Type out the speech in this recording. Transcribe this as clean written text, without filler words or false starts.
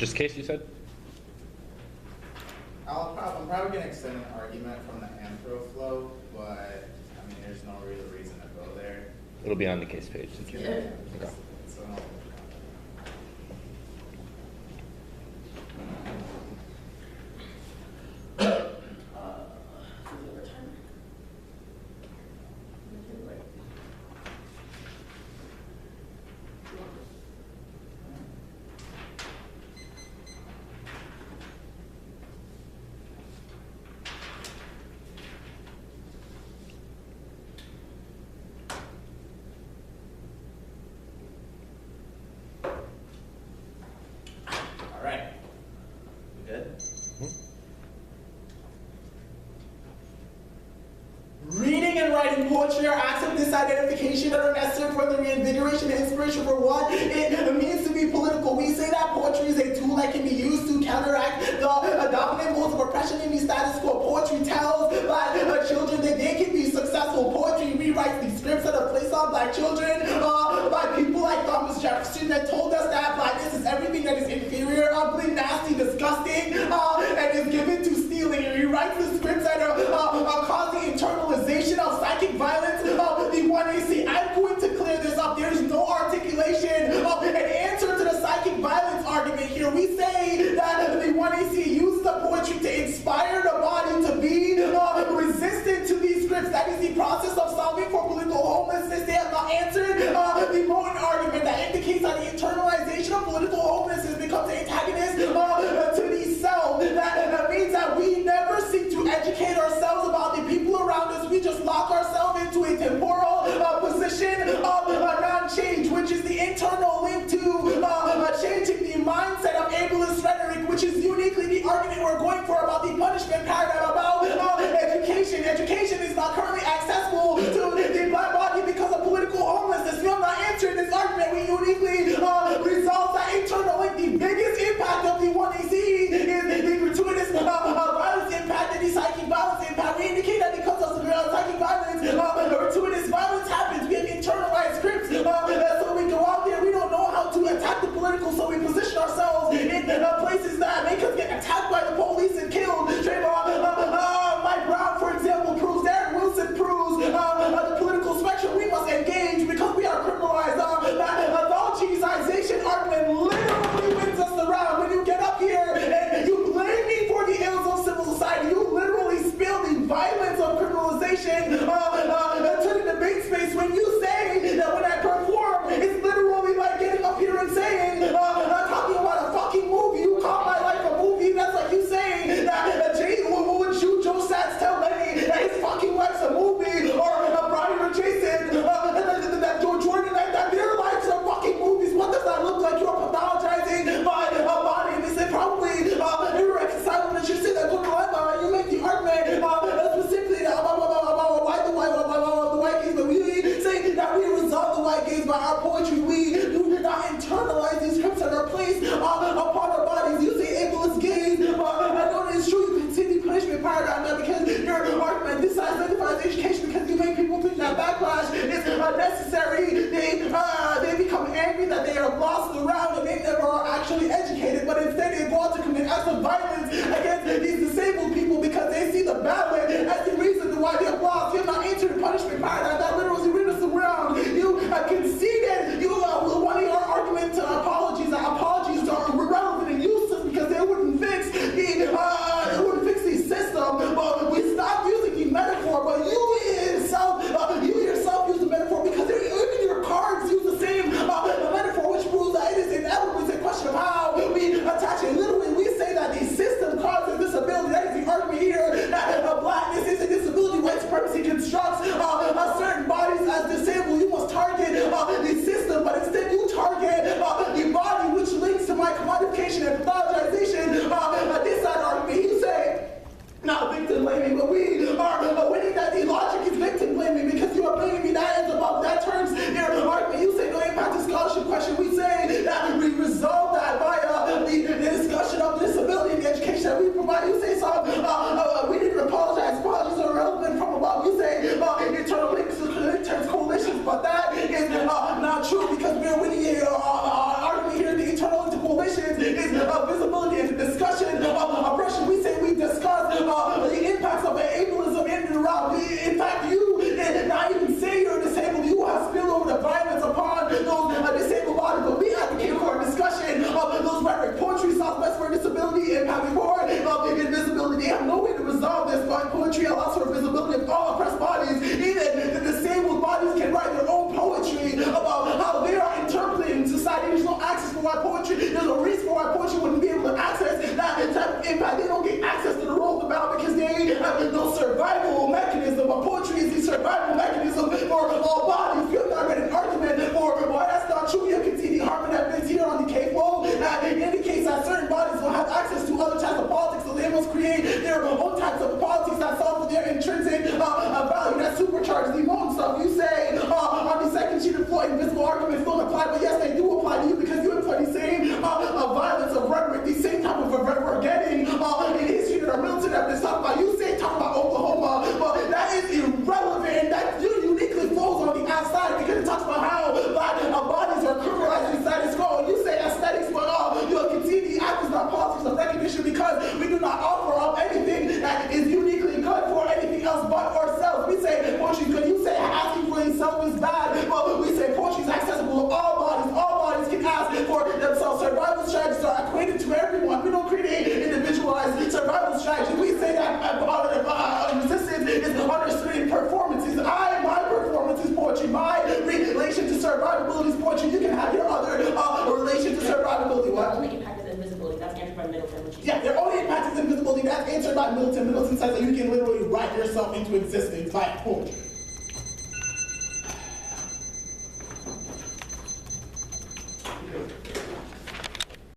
Just case, you said? I'm probably going to extend an argument from the anthro flow, but I mean, there's no real reason to go there. It'll be on the case page. Yeah. Okay. So, all right. We good? Reading and writing poetry are acts of disidentification that are necessary for the reinvigoration and inspiration for what it means to be political. We say that poetry is a tool that can be used to counteract the dominant modes of oppression in the status quo. Poetry tells black children that they can be successful. Poetry rewrites these scripts that are placed on black children by people like Thomas Jefferson that told us that blackness is everything that is inferior, ugly, nasty, disgusting, and is given to stealing. He rewrites the scripts that are causing internalization of psychic violence of the 1AC. I'm going to clear this up. There's no articulation of an answer to the psychic violence argument here. We say that the 1AC used the poetry to inspire the body to be resistant to these scripts. That is the process of solving for political homelessness. They have not answered the Moten argument that indicates that the internalization of political homelessness becomes an antagonist to the self. That means that we never seek to educate ourselves about the people around us. We just lock ourselves into a temporal position of non-change, which is the internal link to changing the mindset of ableist rhetoric, which is uniquely the argument we're going for about the punishment paradigm, about education. Education is not currently accessible to the black body because of political homelessness. We have not answered this argument. We uniquely resolve that internal link. The biggest impact of the 1AC is the gratuitous violence impact and the psychic violence impact. We indicate that because of the psychic violence, gratuitous violence happens. We have internalized scripts. So we go out there, we don't know how to attack the political, so we position ourselves in places that make us get attacked by the police and killed. Mike Brown, for example, proves that. Wilson proves the political spectrum. We must engage because we are criminalized. That adultization argument literally wins us around. When you get up here and you blame me for the ills of civil society, you literally spill the violence of criminalization to the debate space. When you say that when I perform, it's literally like getting up here and saying, talking about a fucking movie, you call my life a movie. That's like you saying that would you, Joe Sats, tell Lenny that his fucking life's a movie, or Brian or Jason, that George Jordan, that their lives are fucking movies. What does that look like? You're pathologizing my body, and they say probably irreconcilable that you say that good life. You make the argument specifically about the white gaze, but we say that we resolve the white gaze by our poetry. We do not internalize these scripts that are placed upon our bodies. You say ableist gaze, I know it's true. You can see the punishment paradigm now because your argument disidentifies education because you make people think that backlash is unnecessary. They become angry that they are lost around and they never are actually educated, but instead they go out to commit acts of violence against these disabled people because they see the ballot as the reason why they're lost. You're not answering the punishment paradigm. That literally rid us around. You conceded. One of your argument apologies are irrelevant and useless because they wouldn't fix the system. But we stopped using the metaphor, but you yourself use the metaphor because even your cards use the same metaphor, which proves that it is inevitable. It's a question of how we attach it. Literally, we say that the system causes mentioned by Milton. Milton says that you can literally write yourself into existence by poetry.